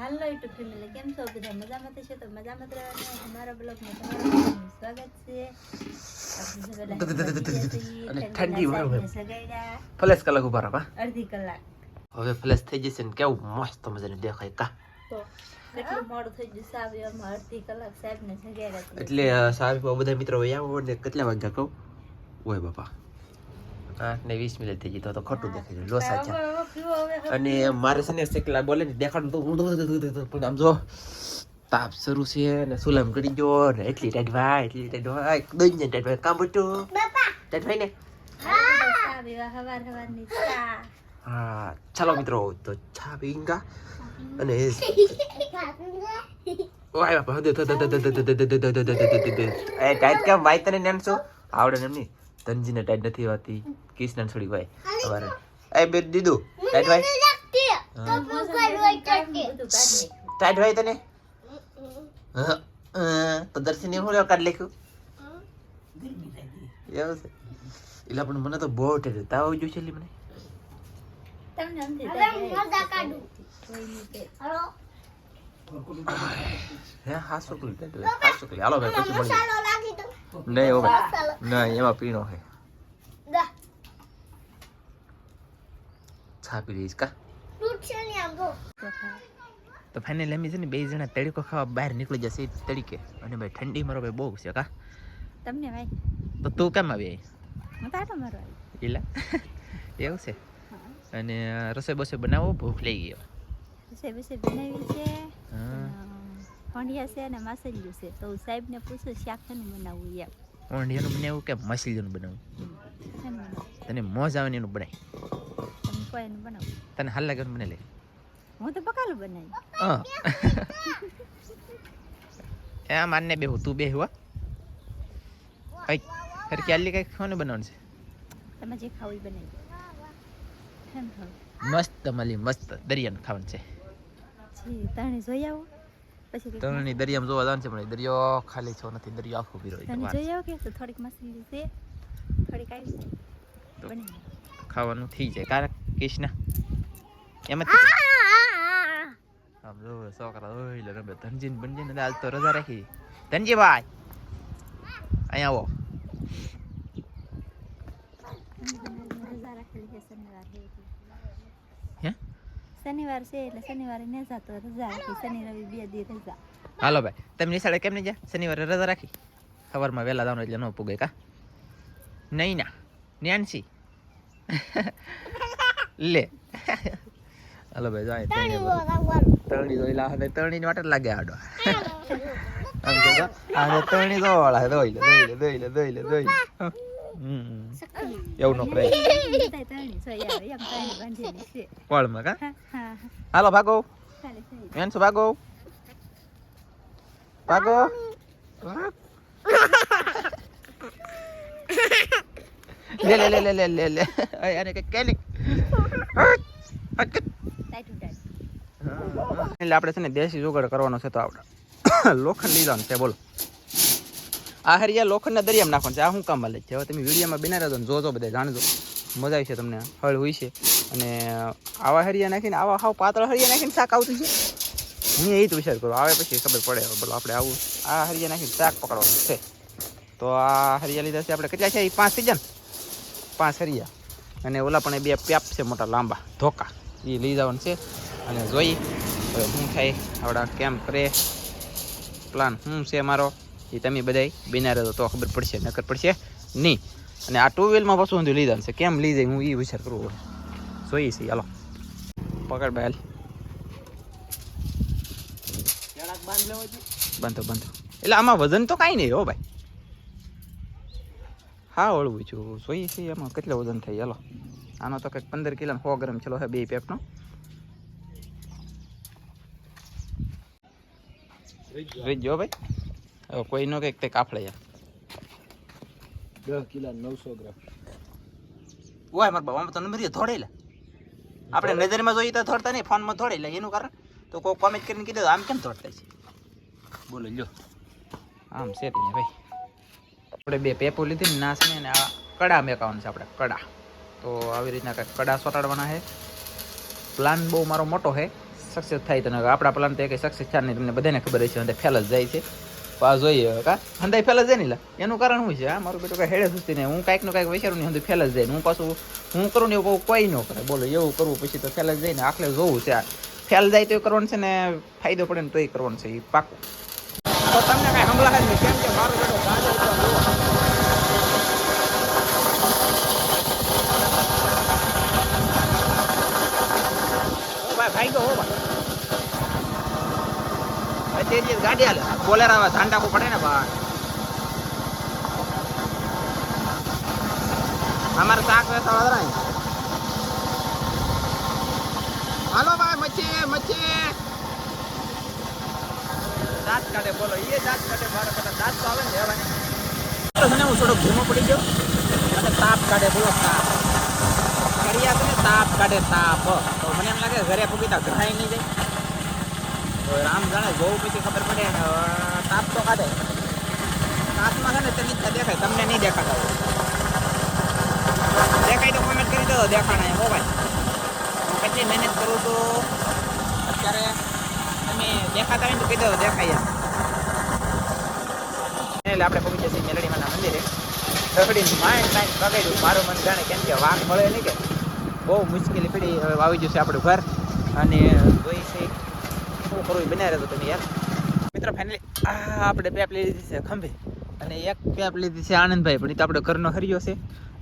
હાલો YouTube family કેમ છો બધા મજામાં તો છે તો મજામાં જ રહેવાનું અમારા બ્લોગમાં તમારું સ્વાગત છે અને ઠંડી વાળો સગાઈડા ફ્લેશ કલાક ઉભા રહો અડધી કલાક હવે ફ્લેશ થઈ જશે ને કેવું મસ્ત મજાનું દેખાય કા તો કેટલું મોડું થઈ ગયું સાહેબ અડધી કલાક સાહેબ ને સગાઈડા એટલે સાહેબ બધા મિત્રો આવો ને કેટલા વાગ્યા કહું ઓય બાપા 8:20 મિનિટ થઈ ગઈ તો ખોટું દેખાય લો સાચા અને મારે છે ને સેકલા બોલે ને દેખાડું તો હું પણ આમ જો તાપ શરૂ છે ને સુલામ કરી ગયો ને એટલી ટાઈટ ભાઈ દઈ ને ટાઈટ ભાઈ કામ બટું ટાઈટ ભાઈ ને હવારની ચા હા ચાલો મિત્રો તો ચા પીંગા અને ઓય બાપા એ ટાઈટ કેમ ભાઈ તને નેન છો આવડે ને એમની તનજીને ટાઈટ નથી હોતી કિસના છોડી ભાઈ અમારે એ બે દીદુ ટાઈટ ભાઈ ટાઈટ ભાઈ તને તો દર્શન એવું કાઢ લખ્યું એવું છે એટલે પણ મને તો બહુ ટાઈટ તાવ આવી ગયું છે એટલે મને હે હાસો કુલ ટાઈટ હાસો કુલ હાલો ભાઈ પછી મળી નહીં હો ભાઈ નહીં એમાં પીણો હે ચા પી લઈશ કા તો ફાઇનલી અમે છે ને બે જણા તડકો ખાવા બહાર નીકળી જશે તડકે અને ભાઈ ઠંડી મારો ભાઈ બહુ છે કા તમને ભાઈ તો તું કેમ આવી હું તારો મારો આવી એલા એવું છે અને રસોઈ બસોઈ બનાવો ભૂખ લઈ ગયો રસોઈ બનાવી છે ફંડિયા છે અને માસેલિયું છે તો સાહેબને પૂછું શાક શેનું બનાવવું એમ ઓંડિયાનું બનાવું કે મછલીનું બનાવું તને મોજ આવે ને એનું બનાય તમે કોઈ એનું બનાવું તને હાલ લાગે મને લે હું તો પકાલું બનાવી એ માનને બેહું તું બેહું કઈ ખરી ક્યાલી કઈ ખાવાનું બનાવવાનું છે તમે જે ખાવું એ બનાવી કેમ ખાવું મસ્ત મળી મસ્ત દરિયાનું ખાવાનું છે જી તાણી જોઈ આવો પછી તણની દરિયામાં જોવા જવાનું છે પણ દરિયો ખાલી છો નથી દરિયો આખો પીરો તને જોઈ આવો કે તો થોડીક મસાલી છે થોડીક આવી બની ખાવાનું થઈ જાય કારણ કૃષ્ણ એમ જ આમ જો છોકરા ઓય લે રમે ધનજીન બનજીન ને આજ તો રજા રાખી ધનજી ભાઈ અહીંયા આવો રજા રાખેલી છે શનિવાર હે શનિવાર છે એટલે શનિવારે ને જાતો રજા રાખી શનિ રવિ 2 દી રજા હાલો ભાઈ તમે નિશાળે કેમ નહીં જા શનિવારે રજા રાખી સવારમાં વહેલા જવાનું એટલે ન પૂગે કા નહીં ના ન્યાનસી લે હાલો ભાઈ જાય તરણી જોઈ લા હવે તરણી વાટ લાગે આડો આમ તો આ તરણી જો વાળા દોઈ લે એવું નો કરે કોળમાં કા હાલો ભાગો એન શું ભાગો લે અરે કે કેલી એટલે આપણે છે ને દેશી જુગાડ કરવાનો છે તો આપણે લોખંડ લીધાનું છે બોલો આ હરિયા લોખંડના દરિયામાં નાખવાનું છે આ શું કામ લે છે હવે તમે વિડીયોમાં બિના રહેજો જોજો બધા જાણજો મજા આવી છે તમને હળ હોય છે અને આવા હરિયા નાખીને આવા હાવ પાતળા હરિયા નાખીને શાક આવતું છે હું એ જ વિચાર કરું આવે પછી ખબર પડે બોલો આપણે આવું આ હરિયા નાખીને શાક પકડવાનું છે તો આ હરિયા લીધા છે આપણે કેટલા છે એ 5 થઈ જાય 5 હરિયા અને ઓલા પણ 2 પેપ છે મોટા લાંબા ધોકા એ લઈ જવાનું છે અને જોઈ હવે શું થાય આવડા કેમ કરે પ્લાન શું છે મારો એ તમે બધા બિના રહેતો તો ખબર પડશે નકર પડશે નહીં અને આ 2 વ્હીલમાં પાછું બધું લઈ જવાનું છે કેમ લઈ જાય હું એ વિચાર કરું જોઈએ છે હાલો પકડ બેલ બાંધો એટલે આમાં વજન તો કાંઈ નહીં હો ભાઈ હા ઓળવું છું જોઈએ છે એમાં કેટલું વજન થાય હાલો આનો તો કંઈક 15 કિલો 100 ગ્રામ ચલો હે 2 પેપનો જો ભાઈ હવે કોઈનો કંઈક તે કાફળે યાર 10 કિલો 900 ગ્રામ ઓય માર બાબા તો નંબર થોડે લે આપણે નજરમાં જોઈએ તો થોડતા નહીં ફોનમાં થોડે લે એનું કારણ તો કોઈ કોમેન્ટ કરીને કીધું આમ કેમ થોડતા છે બોલો લ્યો આમ છે ત્યાં ભાઈ આપણે 2 પેપો લીધી ને નાસ ને આ કડા મેકાવાનું છે આપણે કડા તો આવી રીતના કંઈક કડા સોટાડવાના છે પ્લાન બહુ મારો મોટો છે સક્સેસ થાય તો આપણા પ્લાન તો કંઈ સક્સેસ થાય નહીં, તમને બધાને ખબર હશે અને ફેલ જ જાય છે. તો આ જોઈએ કા હંધાઈ ફેલ જ જાય ને એનું કારણ શું છે? હા મારું બેટું કાંઈ હેડે સુસ્તી નહીં, હું કાંઈક નું કાંઈક વિચારું નહીં, હંધું ફેલ જ જાય. હું પાછું હું કરું ને એવું કોઈ ન કરે. બોલો એવું કરવું પછી તો ફેલ જ જાય ને. આખલે જોવું છે આ ફેલ જાય તો એ કરવાનું છે ને ફાયદો પડે ને તો એ કરવાનું છે, એ પાકું. તો તમને કાંઈ હમલા જ નહીં, કેમ કે મારો બેટો ગાજર ભાઈ ગયો હો ભાઈ તેજી ગાડી હાલે બોલેર આવે ધ્યાન રાખવું પડે ને ભાઈ. અમારે શાક વેચવા વાળા હાલો ભાઈ મચ્છી મચ્છી દાંત કાઢે. બોલો એ દાંત કાઢે મારા કરતા દાંત તો આવે ને હવે મને હું થોડોક ધીમો પડી ગયો અને તાપ કાઢે. બોલો તાપ કરિયા છે ને તાપ કાઢે તાપ. તો મને એમ લાગે ઘરે પૂગીતા ઘરાઈ નહીં જાય. રામ જાણે બહુ પછી ખબર પડે ને તાપ તો કાઢે. કાચમાં છે ને તે નીચે દેખાય, તમને નહીં દેખાતા હોય. દેખાય તો કોમેન્ટ કરી દો દેખાણા હો ભાઈ. હું કેટલી મહેનત કરું તો અત્યારે તમે દેખાતા હોય તો કહી દો દેખાય. એટલે આપણે પહોંચી જઈએ મેલડી માના મંદિરે. રખડીને માઇન્ડ બગાડ્યું મારું મન જાણે, કેમ કે વાઘ મળે નહીં કે બહુ મુશ્કેલી પડી. હવે આવી જશે આપણું ઘર અને જોઈ છે શું કરવું બનાવી રહ્યો તમે યાર. મિત્રો ફાઇનલી આપણે પેપ લઈ લીધી છે ખંભે અને એક પેપ લીધી છે આનંદભાઈ, પણ એ તો આપણે ઘરનો હરિયો છે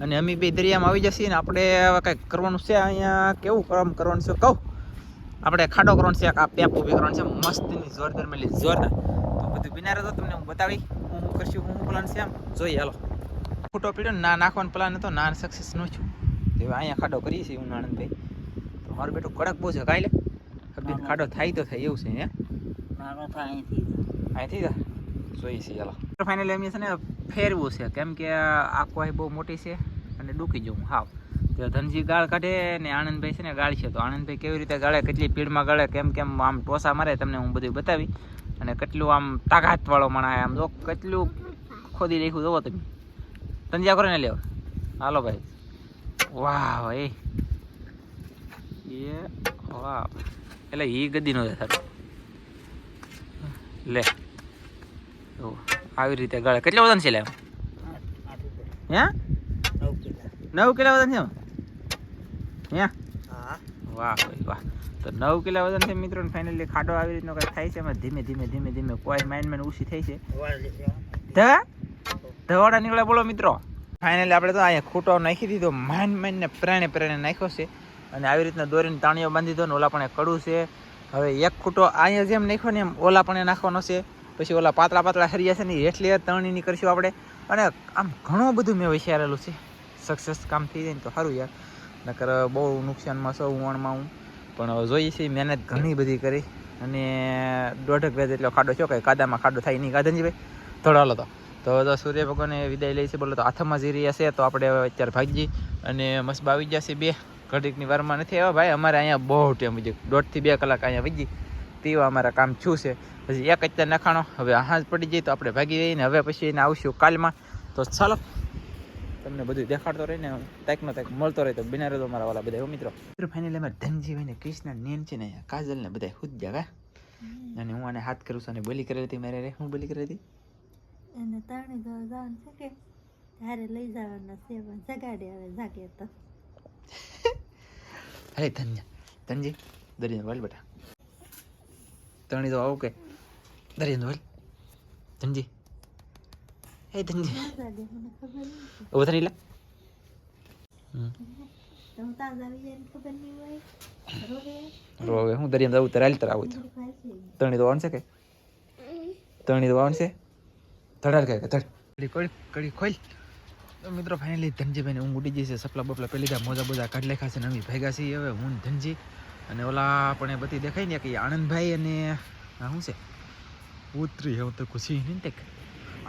અને અમે બે દરિયામાં આવી જશે ને આપણે હવે કંઈક કરવાનું છે. અહીંયા કેવું કામ કરવાનું છે કહું, આપણે ખાડો કરવાનો છે, આ પેપ ઊભી કરવાનું છે મસ્તની જોરદાર મેલી જોરદાર. તો બધું બિના રહ્યો તમને હું બતાવી હું કરશું, હું પ્લાન છે આમ જોઈએ. હાલો ફૂટો પીડ્યો ને ના નાખવાનો પ્લાન હતો, ના સક્સેસ ન છું. તો અહીંયા ખાડો કરીએ છીએ હું આનંદભાઈ. તો મારું બેટું કડક બહુ છે કાલે ખાડો થાય તો થાય એવું છે. હે અહીંથી જોઈએ છીએ. ચાલો ફાઇનલી અમે છે ને ફેરવું છે, કેમ કે આ કોઈ બહુ મોટી છે અને ડૂકી જવું હાવ. તો ધનજી ગાળ કાઢે ને આનંદભાઈ છે ને ગાળ છે. તો આનંદભાઈ કેવી રીતે ગાળે, કેટલી પીડમાં ગાળે, કેમ કેમ આમ ટોસા મારે તમને હું બધું બતાવી. અને કેટલું આમ તાકાતવાળો માણસ આમ જો કેટલું ખોદી રાખ્યું જોવો તમે. ધંધા કરે ને લેવ. હાલો ભાઈ વાહ ભાઈ એ વાહ. એટલે એ ગદીનો છે સારું લે આવી રીતે ગાળે. કેટલા વજન છે લે? હે 9 કિલો વજન છે હે? વાહ ભાઈ વાહ. તો 9 કિલો વજન છે મિત્રો. ફાઇનલી ખાડો આવી રીતનો કંઈક થાય છે. એમાં ધીમે ધીમે ધીમે ધીમે કોઈ માઇન્ડ ઓછી થઈ છે. ધવાડા નીકળે બોલો મિત્રો. ફાઇનલી આપણે તો અહીંયા ખૂટો નાખી દીધો, માઇન્ડ ને પ્રાણે નાખ્યો છે અને આવી રીતના દોરીને તાણીઓ બાંધી દો ને. ઓલા પણ કડું છે. હવે એક ખૂટો અહીંયા જેમ નાખ્યો ને એમ ઓલા પણ નાખવાનો છે. પછી ઓલા પાતળા પાતળા હરિયા છે ને એટલી તણીની કરશું આપણે. અને આમ ઘણું બધું મેં વિચારેલું છે. સક્સેસ કામ થઈ જાય ને તો સારું યાર, નકર બહુ નુકસાનમાં સૌ વણમાં હું. પણ હવે જોઈએ છીએ મહેનત ઘણી બધી કરી અને 1.5 ગજ એટલો ખાડો છો કંઈ કાદામાં ખાડો થાય નહીં. કાદનજી ભાઈ થોડો હાલો તો સૂર્ય ભગવાને વિદાય લઈ છે. બોલો તો હાથમાં જઈ રહ્યા છે. તો આપણે હવે અત્યારે ભાગજી અને મસ્ત આવી જશે. 2 ઘડીકની વારમાં નથી આવ્યા ભાઈ. અમારે અહીંયા બહુ ટાઈમ વધી 1.5 થી 2 કલાક અહીંયા વધી તેવા અમારા કામ છું છે. પછી એક અત્યારે નખાણો હવે હાંજ પડી જાય તો આપણે ભાગી જઈએ ને હવે પછી એને આવશું કાલમાં. તો ચાલો તમને બધું દેખાડતો રહીને તાકનો તાક મળતો રહે તો બિના રહેતો મારા વાળા બધા મિત્રો. ફાઇનલી અમારે ધનજીભાઈ ને કૃષ્ણ નેન છે ને કાજલ ને બધા ખુદ ગયા અને હું આને હાથ કરું છું અને બોલી કરી હતી મારે. હું બોલી કરી હતી એને તાણી ગયો જવાનું છે કે ત્યારે લઈ જવાના છે પણ જગાડે હવે જાગે તો. અરે ધનજી દરિયા વાલ બેટા તણી તો આવું કે દરિયા વાલ ધનજી. હે ધનજી જાગે મને ખબર નહીં. ઉભો થઈ લે. તો હું તાજ આવી જાય ખબર નહીં હોય રોવે હું દરિયા જવું ત્યારે હાલ આવું છું. તણી તો આવશે કે તણી તો આવશે ધડાલ કે ધડ કડી ખોલ. તો મિત્રો ફાઇનલી ધનજીભાઈને ઊંઘ ઉડી જશે. સપલા બપલા પેલી લીધા મોજા બોજા કાઢી લેખા છે ને અમે ભેગા છીએ હવે હું ધનજી અને ઓલા પણ એ બધી દેખાય ને કે આનંદભાઈ અને શું છે ઉતરી હવે તો ખુશી નહીં તે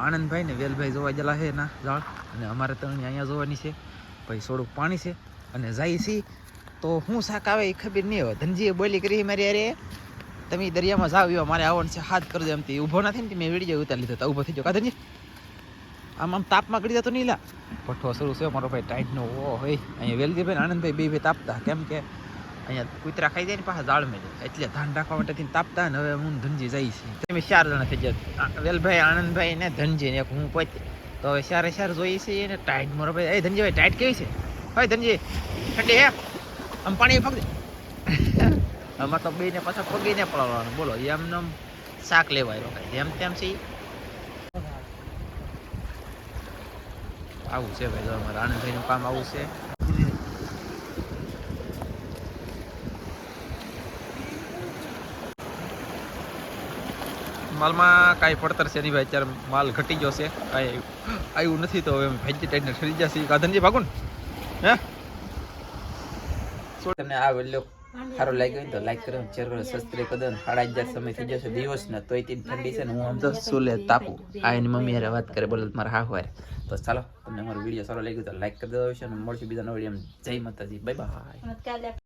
આનંદભાઈ ને વેલભાઈ જોવા ગયેલા છે ના જાળ અને અમારે ત્રણ અહીંયા જોવાની છે. પછી થોડુંક પાણી છે અને જાય છે તો હું શાક આવે એ ખબર નહીં હોય. ધનજીએ બોલી કરી મારી અરે તમે દરિયામાં જાવ એવા મારે આવવાનું છે હાથ કરી દે એમ. ઊભો નથી ને મેં વિડીયો ઉતારી લીધો ઊભો થઈ ગયો કા ધનજી આમ તાપમાં ગળી જતો નહીં લા પઠ્ઠો શરૂ છે મારો ભાઈ ટાઈટનો ઓ હોય અહીંયા વેલજીભાઈ આનંદભાઈ બે તાપતા કેમ કે અહીંયા કૂતરા ખાઈ જાય ને પાછા જાળ મેળે એટલે ધાન રાખવા માટે તાપતા ને હવે હું ધનજી જઈ છે તમે 4 જણા થઈ ગયા વેલભાઈ આનંદભાઈ ને ધનજી ને હું પોતે તો હવે 4 જોઈએ છે એને ટાઈટ મારો ભાઈ એ ધનજીભાઈ ટાઈટ કેવી છે ભાઈ ધનજી ઠંડી હે આમ પાણી પગ આમાં તો બેને પાછા પગીને પડાવવાનું બોલો એમને શાક લેવાય જેમ તેમ છે આવું છે ભાઈ અમારે આનંદભાઈનું કામ આવું છે માલમાં કાંઈ પડતર છે નહીં ભાઈ અત્યારે માલ ઘટી ગયો છે કાંઈ આવ્યું નથી તો હવે વેજીટેરિયન ખરીદી જશે ગાધનજી ભાગું હે શું તમને આ વિડીયો સારો લાગ્યો હોય તો લાઈક કરો શેર કરો સબસ્ક્રાઇબ કરો 11:30 સમય થઈ જશે દિવસના તોય તીન ઠંડી છે ને હું આમ તો સુલે તાપું આ એની મમ્મી હારે વાત કરે બોલે મારા હા હોય તો ચાલો તમને અમારો વિડીયો સારો લાગ્યો તો લાઈક કરી દેજો અને મળશું બીજા નવા વિડીયો જય માતાજી બાય બાય કાલે